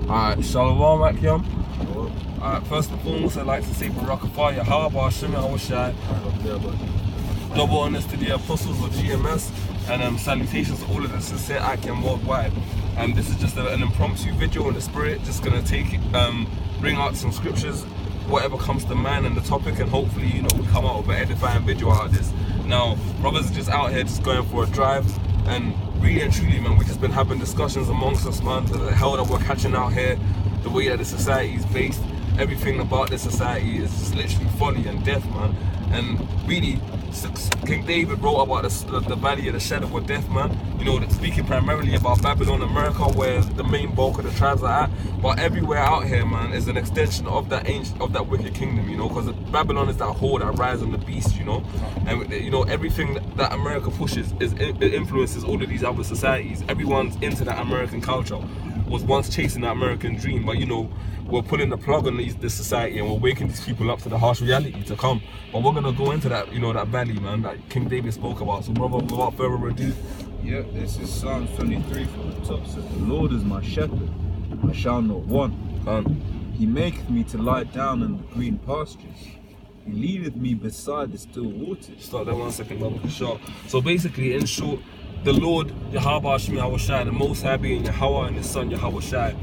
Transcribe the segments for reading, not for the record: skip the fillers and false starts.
Alright, Shalom Akyam. Alright, first and foremost, I'd like to say Barakafah, Yahaba, Shimmy Awashai. Double honors to the apostles of GMS, and salutations to all of the sincere Akyam worldwide. This is just an impromptu video in the spirit, just gonna bring out some scriptures, whatever comes to mind and the topic, and hopefully, you know, we come out with an edifying video out of this. Now, brothers are just out here just going for a drive, and really and truly, man, we've just been having discussions amongst us, man, the hell that we're catching out here, the way that the society is based, everything about the society is just literally folly and death, man. And really, King David wrote about the valley of the shadow of death, man. You know, speaking primarily about Babylon, America, where the main bulk of the tribes are at. But everywhere out here, man, is an extension of that wicked kingdom, you know, because Babylon is that whore that rides on the beast, you know. And you know, everything that America pushes it influences all of these other societies. Everyone's into that American culture, was once chasing that American dream, but you know, we're pulling the plug on this society, and we're waking these people up to the harsh reality to come. But we're gonna go into that, you know, that valley, man, that King David spoke about. So, brother, without further ado. Yeah, this is Psalm 23 from the top. Says, "The Lord is my shepherd; I shall not want. He maketh me to lie down in the green pastures. He leadeth me beside the still waters." Start there 1 second, brother, for sure. So basically, in short, the Lord, Yahweh Shemi Hawashai, the Most High being Yahweh and His Son Yahawashi,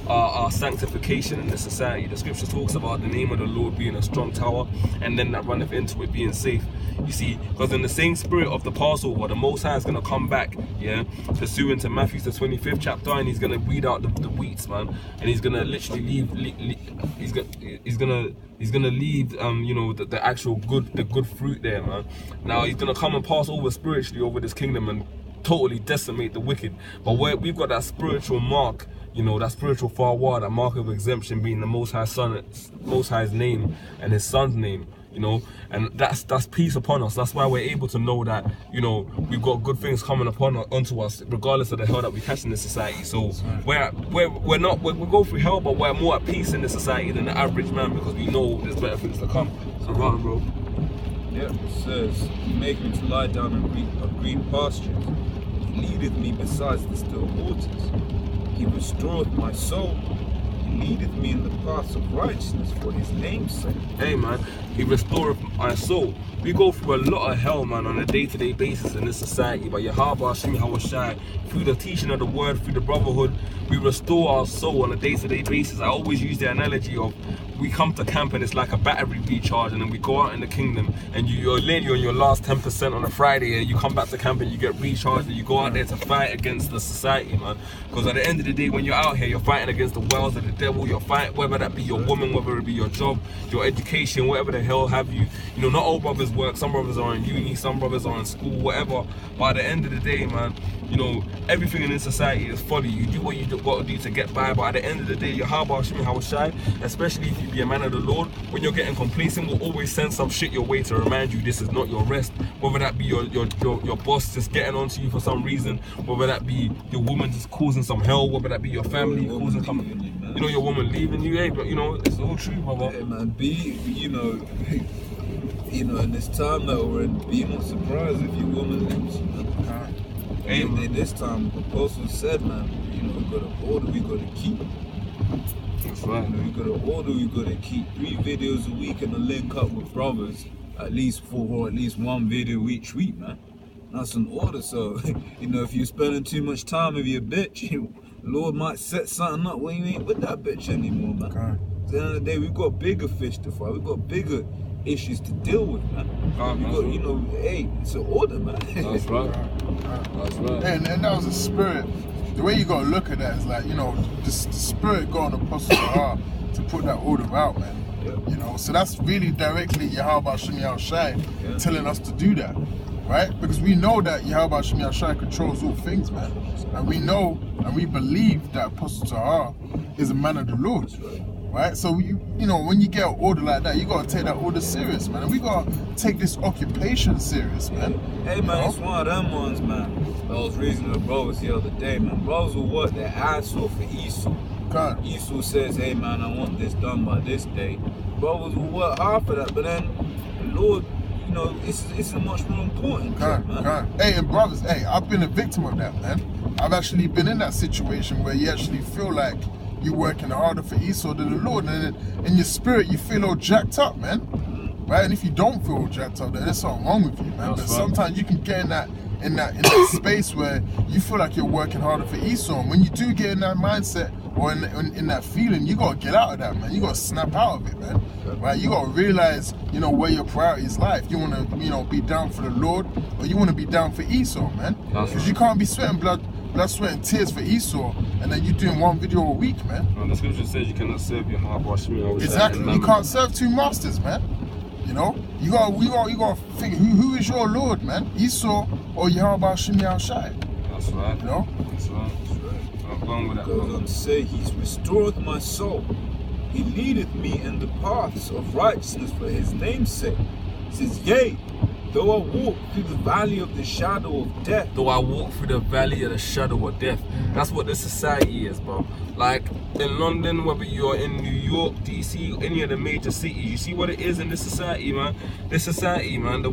are sanctification in the society. The scripture talks about the name of the Lord being a strong tower, and then that runneth into it being safe. You see, because in the same spirit of the Passover, the Most High is going to come back, yeah, pursuant to Matthew the 25th chapter, and He's going to weed out the weeds, man, and He's going to literally He's going to leave, you know, the actual good fruit there, man. Now He's going to come and pass over spiritually over this kingdom and totally decimate the wicked. But we've got that spiritual mark, you know, that spiritual forward, that mark of exemption being the Most High Son, Most High's name and His Son's name, you know, and that's peace upon us. That's why we're able to know that, you know, we've got good things coming onto us, regardless of the hell that we catch in this society. So we go through hell, but we're more at peace in this society than the average man, because we know there's better things to come. So run, bro. Yeah, it says, "He maketh me to lie down in green pastures. He leadeth me beside the still waters. He restoreth my soul. He leadeth me in the paths of righteousness for His name's sake." Hey, man, He restoreth my soul. We go through a lot of hell, man, on a day-to-day basis in this society. But Yahweh Shemi Hawashai, through the teaching of the word, through the brotherhood, we restore our soul on a day-to-day basis. I always use the analogy of, we come to camp and it's like a battery recharge, and then we go out in the kingdom and you're on your last 10% on a Friday, and you come back to camp and you get recharged, and you go out there to fight against the society, man. Because at the end of the day, when you're out here, you're fighting against the wells of the devil. You're fighting, whether that be your woman, whether it be your job, your education, whatever the hell have you. You know, not all brothers work. Some brothers are in uni, some brothers are in school, whatever. But at the end of the day, man, you know, everything in this society is folly. You do what you got to do to get by, but at the end of the day, Yahweh Shemi Hawashai, especially if you be a man of the Lord, when you're getting complacent, will always send some shit your way to remind you this is not your rest. Whether that be your boss just getting onto you for some reason, whether that be your woman just causing some hell, whether that be your family causing some, you know, your woman leaving you, hey, but you know, it's all true, brother. Hey, man, you know, in this time that we're in, be not surprised if your woman leaves you, man. Hey, man, this time the apostle said, man, you know, we got to order, we got to keep. That's right. You know, we got to order, we got to keep 3 videos a week and a link up with brothers, at least 4 or at least 1 video each week, man. That's an order. So, you know, if you're spending too much time with your bitch, Lord might set something up when you ain't with that bitch anymore, man. At the end of the day, we've got bigger fish to fry. We've got bigger issues to deal with, man. We got, you know, hey, it's an order, man. That's right. That's right. And that was a spirit. The way you gotta look at that is like, you know, the spirit got on the apostles' heart to put that order out, man. Yeah. You know, so that's really directly Yahweh Shemi Hawashai telling us to do that, right? Because we know that Yahweh Shemi Hawashai controls all things, man. And we know and we believe that Apostle Tahar is a man of the Lord. Right? So you know, when you get an order like that, you gotta take that order serious, man. And we gotta take this occupation serious, man. Hey, man, it's one of them ones, man. I was reasoning with brothers the other day, man. Brothers will work their ass off for Esau. Esau says, hey, man, I want this done by this day. Brothers will work hard for that, but then the Lord, you know, it's a much more important thing, man. Hey, and brothers, hey, I've been a victim of that, man. I've actually been in that situation where you actually feel like you're working harder for Esau than the Lord, and in your spirit you feel all jacked up, man. Right? And if you don't feel all jacked up, then there's something wrong with you, man. But sometimes you can get in that space where you feel like you're working harder for Esau. And when you do get in that mindset or in that feeling, you gotta get out of that, man. You gotta snap out of it, man. Right? You gotta realize, you know, where your priorities lie. If you wanna, you know, be down for the Lord, or you wanna be down for Esau, man. Because you can't be sweating blood, sweat, and tears for Esau, and then you're doing one video a week, man. The scripture says you cannot serve your hard boss. Exactly. You can't serve two masters, man. You know, you gotta think who is your Lord, man? Esau or Yahweh Shai? That's right. You know? That's right. I'm going with that. Goes on to say, He's restored my soul. He leadeth me in the paths of righteousness for His name's sake. He says, yea, though I walk through the valley of the shadow of death. Though I walk through the valley of the shadow of death. That's what this society is, bro. Like in London, whether you're in New York, DC, any of the major cities, you see what it is in this society, man. This society, man,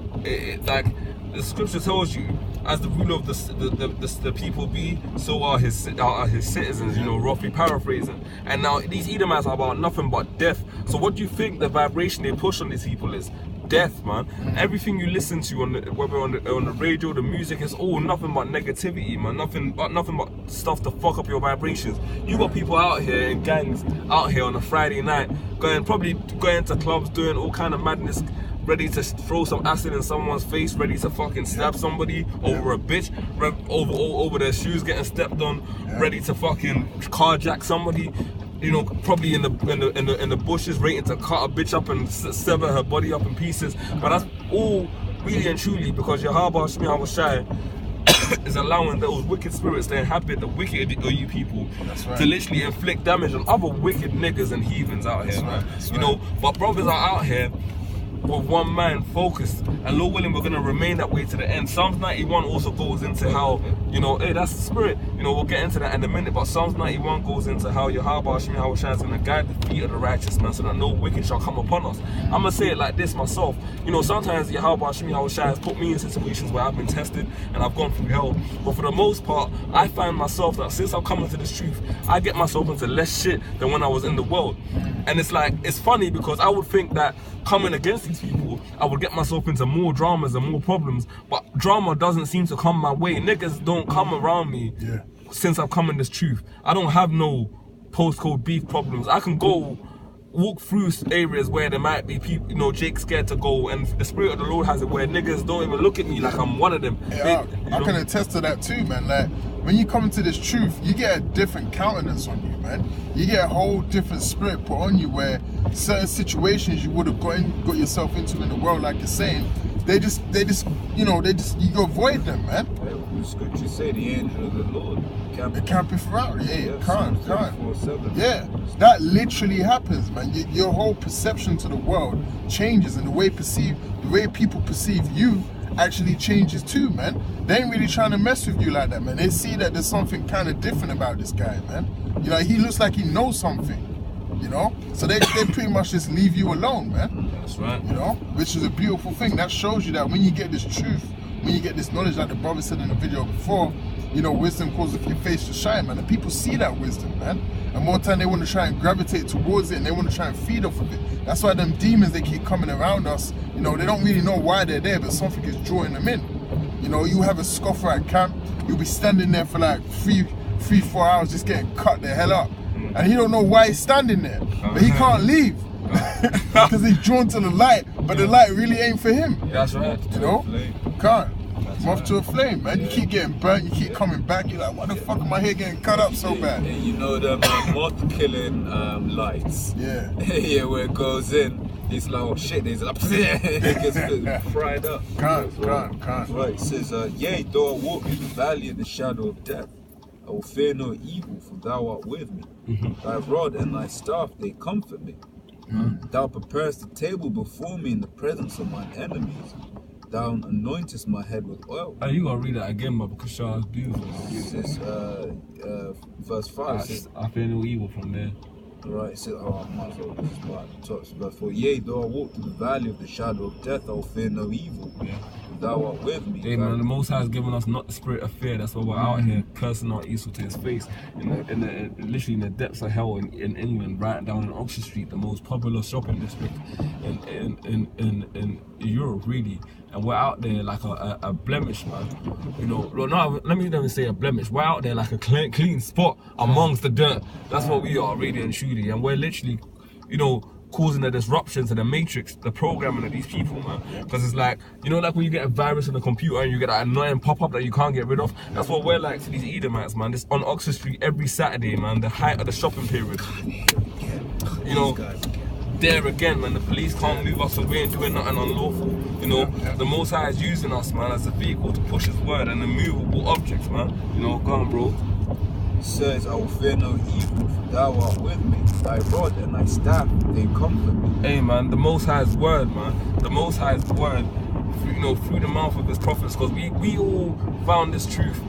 like the scripture tells you, as the ruler of the people be, so are his citizens, you know, roughly paraphrasing. And now these Edomites are about nothing but death. So what do you think the vibration they push on these people is? Death, man. Everything you listen to whether on the radio, the music, is all nothing but negativity, man. Nothing but stuff to fuck up your vibrations. You got people out here in gangs out here on a Friday night, probably going to clubs, doing all kind of madness, ready to throw some acid in someone's face, ready to fucking stab somebody over a bitch, over their shoes getting stepped on, ready to fucking carjack somebody. You know, probably in the bushes, waiting to cut a bitch up and sever her body up in pieces. But that's all really and truly because Yahweh Shai is allowing those wicked spirits to inhabit the wicked of you people, to literally inflict damage on other wicked niggas and heathens out here, man. You know, but brothers are out here with one mind focused, and Lord willing, we're gonna remain that way to the end. Psalms 91 also goes into how, you know, hey, that's the spirit. You know, we'll get into that in a minute, but Psalms 91 goes into how Yahweh Shai is gonna guide the feet of the righteous man, so that no wicked shall come upon us. I'm gonna say it like this myself. You know, sometimes Yahweh Shai has put me in situations where I've been tested and I've gone through hell. But for the most part, I find myself that since I've come into this truth, I get myself into less shit than when I was in the world. And it's like, it's funny because I would think that coming against these people, I would get myself into more dramas and more problems, but drama doesn't seem to come my way. Niggas don't come around me since I've come in this truth. I don't have no postcode beef problems. I can go walk through areas where there might be people, you know, Jake's scared to go, and the Spirit of the Lord has it where niggas don't even look at me like I'm one of them. Yeah, I can attest to that too, man. Like, when you come into this truth, you get a different countenance on you, man. You get a whole different spirit put on you where certain situations you would have got yourself into in the world, like you're saying, they just, you avoid them, man. The scripture say the angel of the Lord camping throughout. Can't. Yeah, that literally happens, man. Your whole perception to the world changes, and the way people perceive you actually changes too, man. They ain't really trying to mess with you like that, man. They see that there's something kind of different about this guy, man. You know, he looks like he knows something, you know? So they pretty much just leave you alone, man. That's right. You know, which is a beautiful thing. That shows you that when you get this truth, when you get this knowledge, like the brother said in the video before, you know, wisdom causes your face to shine, man. And people see that wisdom, man. And more time they want to try and gravitate towards it, and they want to try and feed off of it. That's why them demons, they keep coming around us. You know, they don't really know why they're there, but something is drawing them in. You know, you have a scoffer at camp, you'll be standing there for like 3-4 hours just getting cut the hell up. And he don't know why he's standing there, but he can't leave. Because he's drawn to the light, but the light really ain't for him. That's right. You know? Can't. Moth to a flame, man. You keep getting burnt, you keep coming back, you're like, why the fuck am I here getting cut up so bad? And you know them moth killing lights. Yeah. Yeah, where it goes in, it's like, oh shit, there's like, it gets fried up. Can't. Right, it says, yea, though I walk through the valley of the shadow of death, I will fear no evil, for thou art with me. Thy rod and thy staff, they comfort me. Thou preparest the table before me in the presence of mine enemies. Thou anointest my head with oil. You gotta read that again, man, because Shah is beautiful. It says, verse 5 says, I fear no evil from there. Right, it says, oh, I might as well just start at the top. But for yea, though I walk through the valley of the shadow of death, I will fear no evil. Yeah. Thou art with me. Hey man, the Most High has given us not the spirit of fear. That's why we're out here cursing our Esau to his face. Literally in the depths of hell in England, right down in Oxford Street, the most popular shopping district in Europe, really. And we're out there like a blemish, man. You know, well, no, let me not even say a blemish. We're out there like a clean spot amongst the dirt. That's what we are, really and truly. And we're literally, you know, causing a disruption to the matrix, the programming of these people, man. Because it's like, you know, like when you get a virus on the computer and you get that annoying pop-up that you can't get rid of. That's what we're like to these Edomites, man. This on Oxford Street every Saturday, man. The height of the shopping period. You know, there again, man. The police can't move us away and doing nothing unlawful. You know, the Most High is using us, man, as a vehicle to push his word and immovable objects, man. You know, go on, bro. Says, I will fear no evil, for thou art with me. Thy rod and thy staff, they comfort me. Hey man, the Most High's word, man. The Most High's word, you know, through the mouth of his prophets, because we all found this truth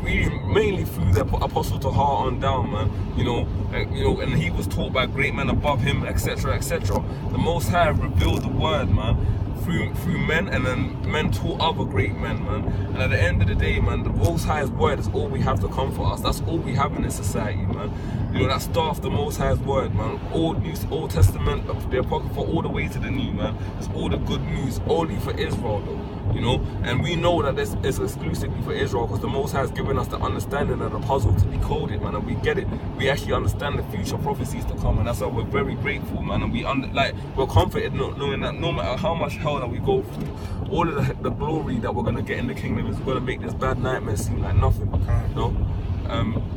mainly through the apostle to heart on down, man. You know, and he was taught by great men above him, etc., etc. The Most High revealed the word, man, through men, and then men taught other great men, man. And at the end of the day, man, the Most High's word is all we have to comfort us. That's all we have in this society, man. You know, that staff, the Most High's word, man. Old Testament, the Apocrypha, all the way to the New, man. It's all the good news, only for Israel, though. You know, and we know that this is exclusively for Israel because the Most High has given us the understanding of the puzzle to decode it, man, and we get it. We actually understand the future prophecies to come, and that's why we're very grateful, man. And we're confident knowing that no matter how much hell that we go through, all of the glory that we're gonna get in the kingdom is gonna make this bad nightmare seem like nothing. You know?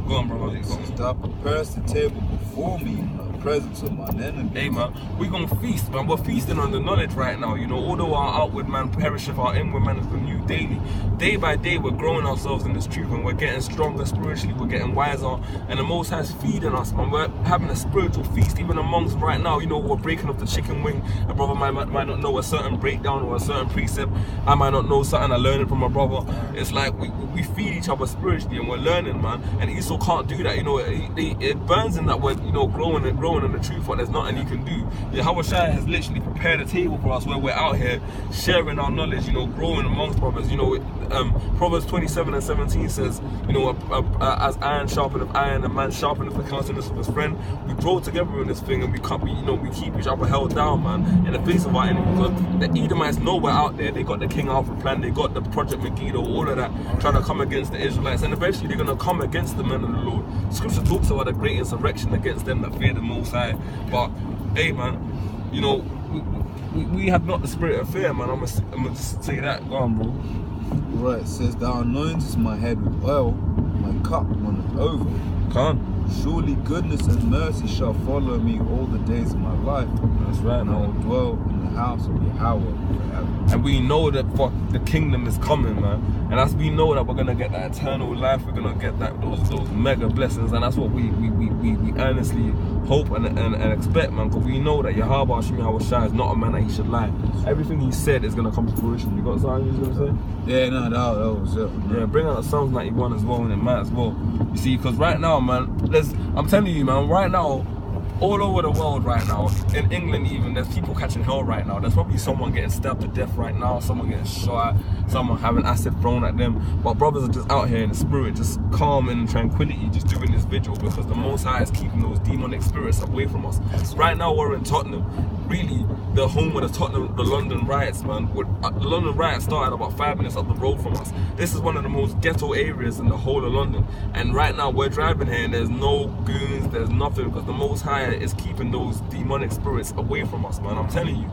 Go on, brother. Thou preparest the table before me in the presence of mine enemies. Hey man, we're gonna feast, man. We're feasting on the knowledge right now. You know, although our outward man perisheth, our inward man is renewed daily. Day by day, we're growing ourselves in this truth, and we're getting stronger spiritually. We're getting wiser, and the Most High is feeding us, man. We're having a spiritual feast, even amongst right now. You know, we're breaking off the chicken wing. A brother might not know a certain breakdown or a certain precept. I might not know something. I learned it from my brother. It's like we feed each other spiritually, and we're learning, man. And Esau can't do that. You know, it burns in that we're, you know, growing in the truth, but there's nothing he can do. Yahweh Shai has literally prepared a table for us where we're out here sharing our knowledge, you know, growing amongst brothers. You know, Proverbs 27:17 says, you know, as iron sharpeneth iron, a man sharpeneth the countenance of his friend. We grow together in this thing, and we keep each other held down, man, in the face of our enemies. Because the Edomites know we're out there. They got the King Alpha plan, they got the Project Megiddo, all of that, trying to come against the Israelites, and eventually they're gonna come against the men of the Lord. Scripture talks about a great insurrection against them that fear the Most High. But hey, man, you know, we have not the spirit of fear, man. I'm gonna just say that. Go on, bro. Right, it says, thou anointest my head with oil, my cup runneth over. Come. Surely goodness and mercy shall follow me all the days of my life. That's right, and I will dwell in the house of Yahweh forever. And we know that the kingdom is coming, man. And as we know that we're gonna get that eternal life, we're gonna get those mega blessings, and that's what we earnestly hope and expect, man. Because we know that Yahweh Hashem Shai is not a man that he should lie. Everything he said is gonna come to fruition. You got something you was gonna say? Yeah, no, that was it. Yeah, bring out Psalms 91 as well, and it might as well. You see, because right now, man, I'm telling you, man, right now, all over the world right now, in England even, there's people catching hell right now. There's probably someone getting stabbed to death right now, someone getting shot at, someone having acid thrown at them. But brothers are just out here in the spirit, just calm and tranquility, just doing this vigil, because the Most High is keeping those demonic spirits away from us. Right now we're in Tottenham, really the home of the London riots, man. The London riots started about 5 minutes up the road from us. This is one of the most ghetto areas in the whole of London. And right now we're driving here and there's no goons, there's nothing, because the Most High is keeping those demonic spirits away from us, man. I'm telling you,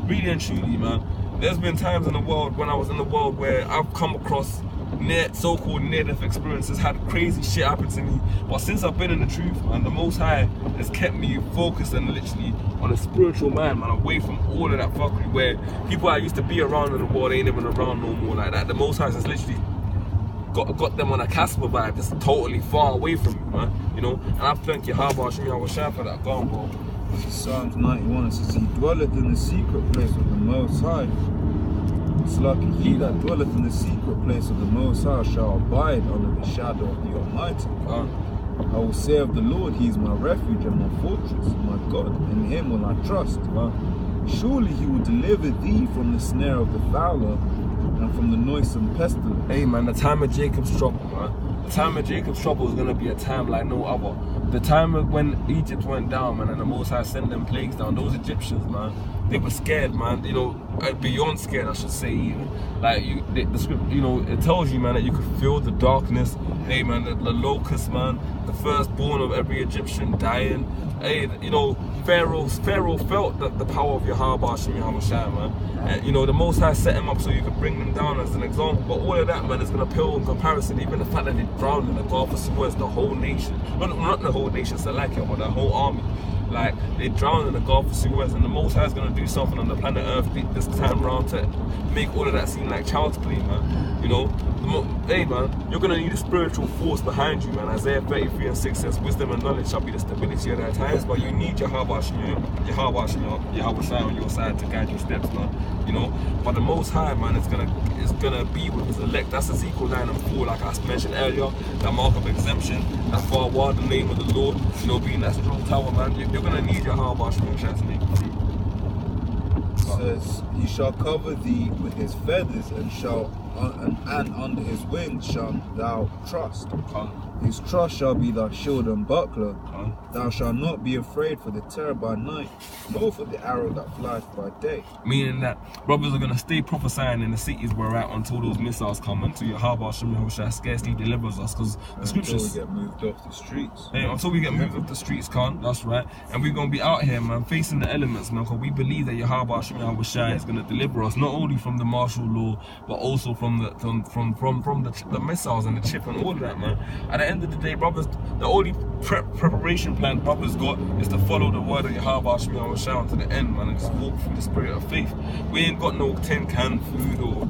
really and truly, man. There's been times in the world, when I was in the world, where I've come across so-called near-death experiences, had crazy shit happen to me. But since I've been in the truth, man, the Most High has kept me focused and literally on a spiritual man, away from all of that fuckery where people I used to be around in the world ain't even around no more like that. The Most High has literally got them on a Casper vibe, just totally far away from me, man. You know, and I thank Yahweh Hashem Shai for that. Go on, bro. Psalms 91, it says, he dwelleth in the secret place of the Most High. It's lucky he that dwelleth in the secret place of the Most High shall abide under the shadow of the Almighty. I will say of the Lord, he is my refuge and my fortress, my God, in him will I trust. Surely he will deliver thee from the snare of the fowler and from the noisome pestilence. Hey man, the time of Jacob's trouble, man. The time of Jacob's trouble is gonna be a time like no other. The time of when Egypt went down, man, and the Most High sent them plagues down, those Egyptians, man, they were scared, man. You know, beyond scared, I should say. Even like the script, you know, it tells you, man, that you could feel the darkness. Hey, man, the locusts, man, the firstborn of every Egyptian dying. Hey, you know, Pharaoh felt the power of Yahweh Hashem Yahushua, man. And, you know, the Most High set him up so you could bring them down as an example. But all of that, man, is going to pale in comparison. Even the fact that they drowned in the Gulf of Suez, the whole nation. Not the whole nation, Salakia, but the whole army. Like, they drowned in the Gulf of Suez, and the Most High is going to do something on the planet Earth this time around to make all of that seem like child's play, man. You know, hey, man, you're going to need a spiritual force behind you, man. Isaiah 33:6 says, wisdom and knowledge shall be the stability of their times, but you need Yahweh on your side to guide your steps, man. You know, but the Most High, man, is gonna be with his elect. That's Ezekiel 9:4, like I mentioned earlier. That mark of exemption, that far word, the name of the Lord. You know, being that strong tower, man. You're gonna need your Yahweh to make it through. Says, he shall cover thee with his feathers, and under his wings shalt thou trust. His trust shall be thy shield and buckler. Thou shalt not be afraid for the terror by night, nor for the arrow that flies by day. Meaning that brothers are going to stay prophesying in the cities we're at until those missiles come, until Yahweh Hashem Yahushua scarcely delivers us, because the scriptures... Until we get moved off the streets. Hey, until we get moved off the streets, that's right. And we're going to be out here, man, facing the elements, man, because we believe that Yahweh Hashem Yahushua is going to deliver us, not only from the martial law, but also from the missiles and the chip and all of that, man. At the end of the day, brothers, the only preparation plan brothers got is to follow the word of Yahweh Hashem Yahushua to the end, man, and just walk through the spirit of faith. We ain't got no tin can food or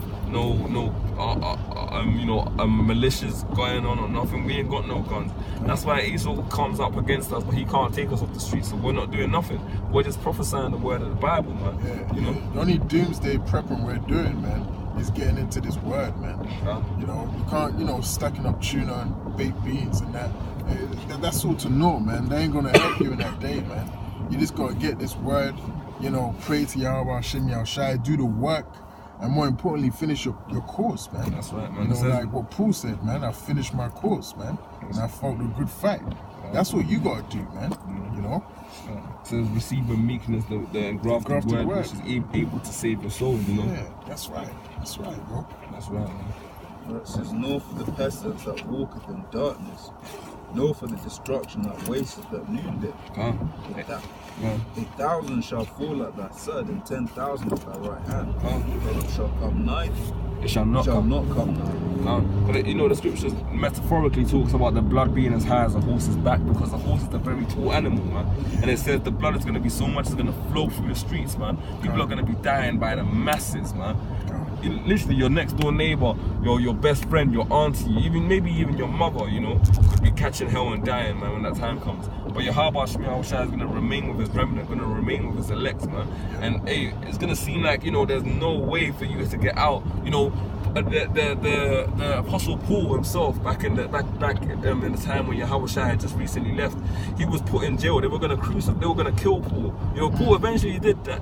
militias going on or nothing. We ain't got no guns. That's why Esau comes up against us, but he can't take us off the streets, so we're not doing nothing. We're just prophesying the word of the Bible, man. Yeah, you know? The only doomsday prepping we're doing, man, is getting into this word, man. You know, you can't, you know, stacking up tuna and baked beans and that. That's all to know, man. They ain't gonna help you in that day, man. You just gotta get this word, you know, pray to Yahweh Hashem Yahushua, do the work, and more importantly, finish your course, man. That's right, man. You know, like what Paul said, man, I finished my course, man, and I fought a good fight. That's what you gotta do, man. You know? To receive with meekness the engrafted word, which is able to save your soul, you know? Yeah, that's right. That's right, bro. That's right, man. It says, nor for the pestilence that walketh in darkness, nor for the destruction that wasteth at noonday. 1,000 shall fall at thy side, and 10,000 at thy right hand. But it shall come nigh thee. It shall not come nigh thee. But you know, the scriptures metaphorically talks about the blood being as high as a horse's back, because the horse is a very tall animal, man. And it says the blood is going to be so much, it's going to flow through the streets, man. People are going to be dying by the masses, man. Literally, your next door neighbor, your best friend, your auntie, maybe even your mother, you know, could be catching hell and dying, man, when that time comes. But Yahweh Hashem Yahushua is going to remain with his remnant, going to remain with his elect, man. And hey, it's going to seem like, you know, there's no way for you to get out. You know, the Apostle Paul himself, back in the time when Yahweh had just recently left, he was put in jail. They were going to crucify, they were going to kill Paul. You know, Paul eventually did that.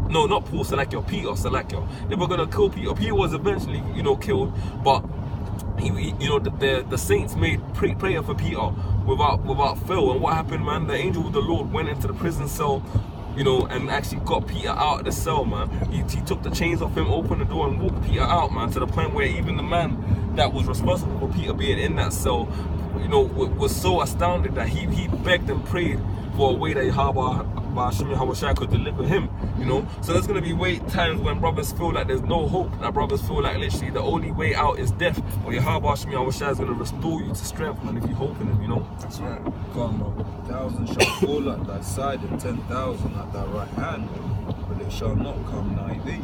No, not Paul, Peter. They were gonna kill Peter. Peter was eventually, you know, killed, but he you know, the saints made prayer for Peter without fail. And what happened, man? The angel of the Lord went into the prison cell, you know, and actually got Peter out of the cell, man. He took the chains off him, opened the door, and walked Peter out, man, to the point where even the man that was responsible for Peter being in that cell, you know, was so astounded that he begged and prayed for a way that Hashem Yahushua could deliver him, you know. So there's gonna be times when brothers feel like there's no hope, that brothers feel like literally the only way out is death. But Yahweh Hashem Yahushua is gonna restore you to strength, man, if you hope in him, you know. That's right. Go on, bro. 1,000 shall fall at thy side, and 10,000 at thy right hand, but it shall not come nigh thee.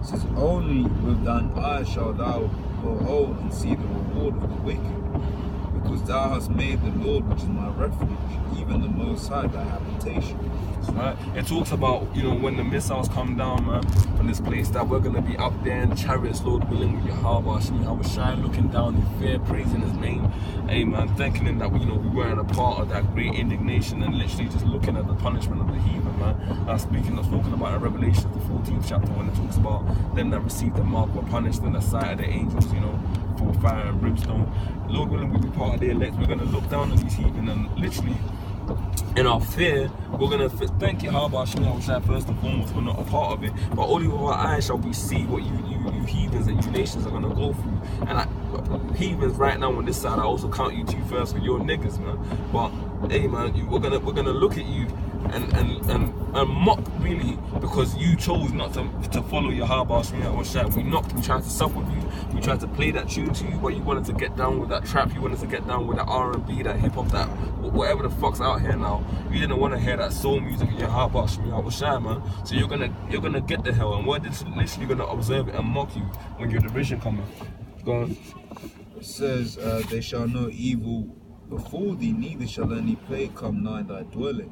It says, only with thine eyes shall thou behold and see the reward of the wicked. because thou hast made the Lord, which is my refuge, even the Most High, thy habitation. Right? It talks about, you know, when the missiles come down, man, from this place, that we're going to be up there in the chariots, Lord willing, with Yahweh, Shai, looking down in fear, praising his name. Hey, man, thanking him that, you know, we weren't a part of that great indignation and literally just looking at the punishment of the heathen, man. Talking about in Revelation, the 14th chapter, when it talks about them that received the mark were punished in the sight of the angels, you know, for fire and brimstone. Lord willing, we'll be part of the elect. We're going to look down on these heathen and literally, in our fear, we're going to thank you, Yahweh, first and foremost, we're not a part of it, but only with our eyes shall we see what you heathens and you nations are going to go through. And heathens right now on this side, I also count you two first with your niggas, man. But hey, man, we're gonna look at you and mock, really, because you chose not to follow your Yahweh. We knocked, we tried to suck with you, we tried to play that tune to you, but you wanted to get down with that trap, you wanted to get down with that R&B, that hip hop, that whatever the fuck's out here now. You didn't want to hear that soul music in your Yahweh, man. So you're gonna get the hell, and we're just literally gonna observe it and mock you when your derision coming. Go on. It says, they shall know evil before thee, neither shall any plague come nigh thy dwelling.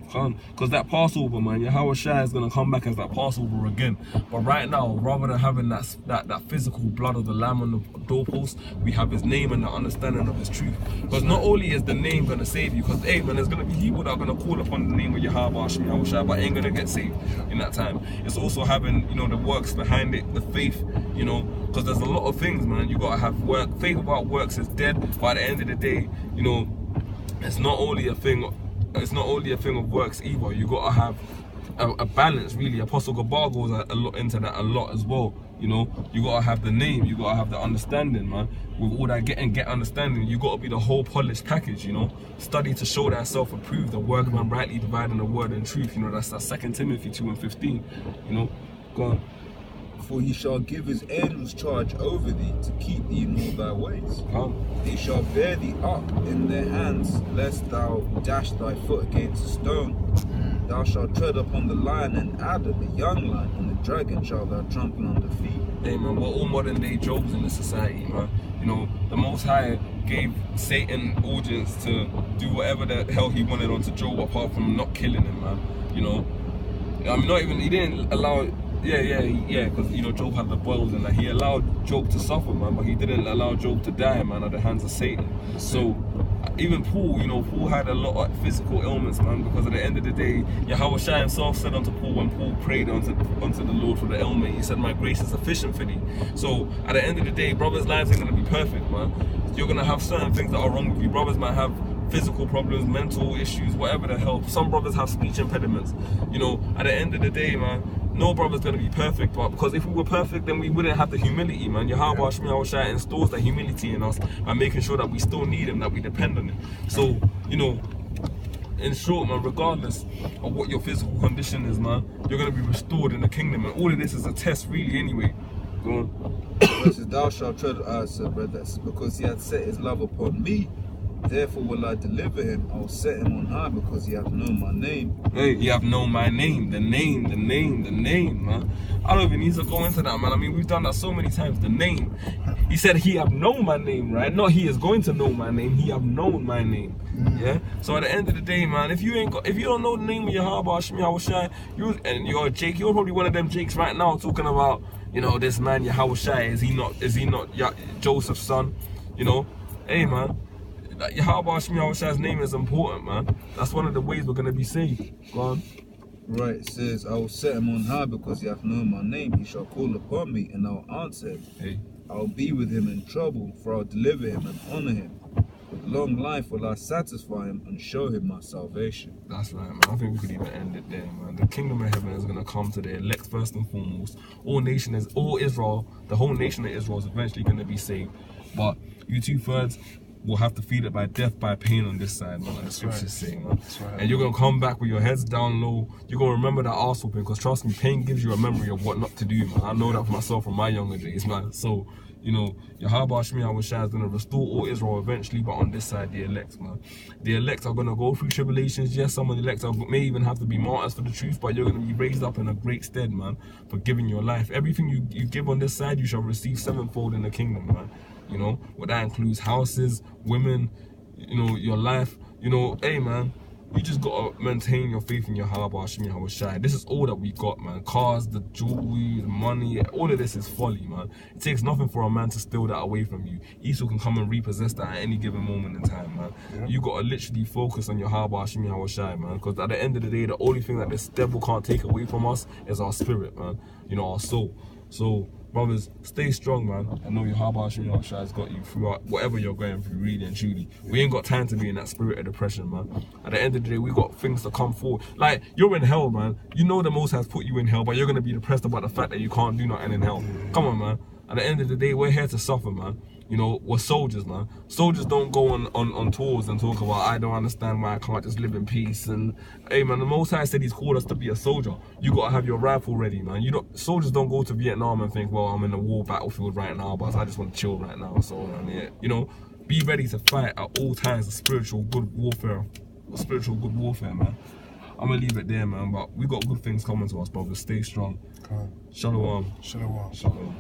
Because that Passover, man, Yahweh Shai is going to come back as that Passover again. But right now, rather than having that physical blood of the lamb on the doorpost, we have his name and the understanding of his truth. Because not only is the name going to save you, because, hey, man, there's going to be people that are going to call upon the name of Yahweh Shai, but ain't going to get saved in that time. It's also having, you know, the works behind it, the faith, you know, because there's a lot of things, man. You got to have work. Faith without works is dead. But at the end of the day, you know, it's not only a thing of works either. You got to have a balance, really. Apostle Gabar goes a lot into that a lot as well. You know, you got to have the name, you got to have the understanding, man. With all that get understanding, you got to be the whole polished package, you know. Study to show thyself approved, the workman rightly dividing the word and truth. You know, that's that 2 Timothy 2:15. You know, go on. For he shall give his angels charge over thee, to keep thee in all thy ways. They shall bear thee up in their hands, lest thou dash thy foot against a stone. Thou shalt tread upon the lion and adder, the young lion, and the dragon shalt thou trample under feet. Hey, man, we're all modern day Jobs in this society, man. You know, the Most High gave Satan audience to do whatever the hell he wanted onto Job, apart from not killing him, man. You know, I mean, he didn't allow. Yeah, because, you know, Job had the boils and that. He allowed Job to suffer, man, but he didn't allow Job to die, man, at the hands of Satan. So, even Paul, you know, Paul had a lot of physical ailments, man, because at the end of the day, Yahweh Shai himself said unto Paul, when Paul prayed unto the Lord for the ailment, he said, my grace is sufficient for thee. So, at the end of the day, brothers' lives ain't going to be perfect, man. You're going to have certain things that are wrong with you. Brothers might have physical problems, mental issues, whatever the hell. Some brothers have speech impediments. You know, at the end of the day, man, no brother's gonna be perfect, but because if we were perfect, then we wouldn't have the humility, man. Yahweh Shai installs the humility in us by making sure that we still need him, that we depend on him. So, you know, in short, man, regardless of what your physical condition is, man, you're gonna be restored in the kingdom, and all of this is a test, really, anyway. Go on. It says, thou shalt tread, because he hath set his love upon me. Therefore will I deliver him. I will set him on high, because he hath known my name. Hey, you have known my name. The name, man. I don't even need to go into that, man. I mean, we've done that so many times. The name. He said he have known my name, right? Not he is going to know my name. He have known my name. Yeah. So at the end of the day, man, if you don't know the name of Yahweh Shai, and you're a Jake, you're probably one of them Jakes right now talking about, you know, this man Yahweh Shai. Is he not Joseph's son? You know, hey, man. Yahweh Shai's name is important, man. That's one of the ways we're going to be saved. Go on. Right, it says, I will set him on high, because he hath known my name. He shall call upon me, and I will answer him. Hey. I will be with him in trouble, for I will deliver him and honor him. With long life will I satisfy him and show him my salvation. That's right, man. I think we could even end it there, man. The kingdom of heaven is going to come to the elect first and foremost. All Israel, the whole nation of Israel is eventually going to be saved. But you 2/3 will have to feed it by death, by pain on this side, man, like the scriptures say, man. And you're going to come back with your heads down low. You're going to remember that arse whooping, because trust me, pain gives you a memory of what not to do, man. I know that for myself from my younger days, man. So, you know, Yahweh Shai is going to restore all Israel eventually, but on this side, the elect, man. The elect are going to go through tribulations. Yes, some of the elect may even have to be martyrs for the truth, but you're going to be raised up in a great stead, man, for giving your life. Everything you give on this side, you shall receive sevenfold in the kingdom, man. You know, what that includes houses, women, you know, your life. You know, hey man, you just gotta maintain your faith in your Yahweh Hashem Yahweh Shai. This is all that we got, man. Cars, the jewelry, the money, all of this is folly, man. It takes nothing for a man to steal that away from you. Esau can come and repossess that at any given moment in time, man. Yeah. You gotta literally focus on your Yahweh Hashem Yahweh Shai, man. Because at the end of the day, the only thing that this devil can't take away from us is our spirit, man. You know, our soul. So, brothers, stay strong, man. I know your Yahweh Hashem Yahweh Shai has got you throughout whatever you're going through, really and truly. We ain't got time to be in that spirit of depression, man. At the end of the day, we got things to come forward. Like, you're in hell, man. You know the Most has put you in hell, but you're going to be depressed about the fact that you can't do nothing in hell. Come on, man. At the end of the day, we're here to suffer, man. You know, we're soldiers, man. Soldiers don't go on tours and talk about, I don't understand why I can't just live in peace. And, hey, man, the Most High said he's called us to be a soldier. You got to have your rifle ready, man. Soldiers don't go to Vietnam and think, well, I'm in a war battlefield right now, but I just want to chill right now. So, yeah, you know, be ready to fight at all times, a spiritual good warfare, man. I'm going to leave it there, man. But we got good things coming to us, brothers. Stay strong. Shalom. Shalom. Shalom.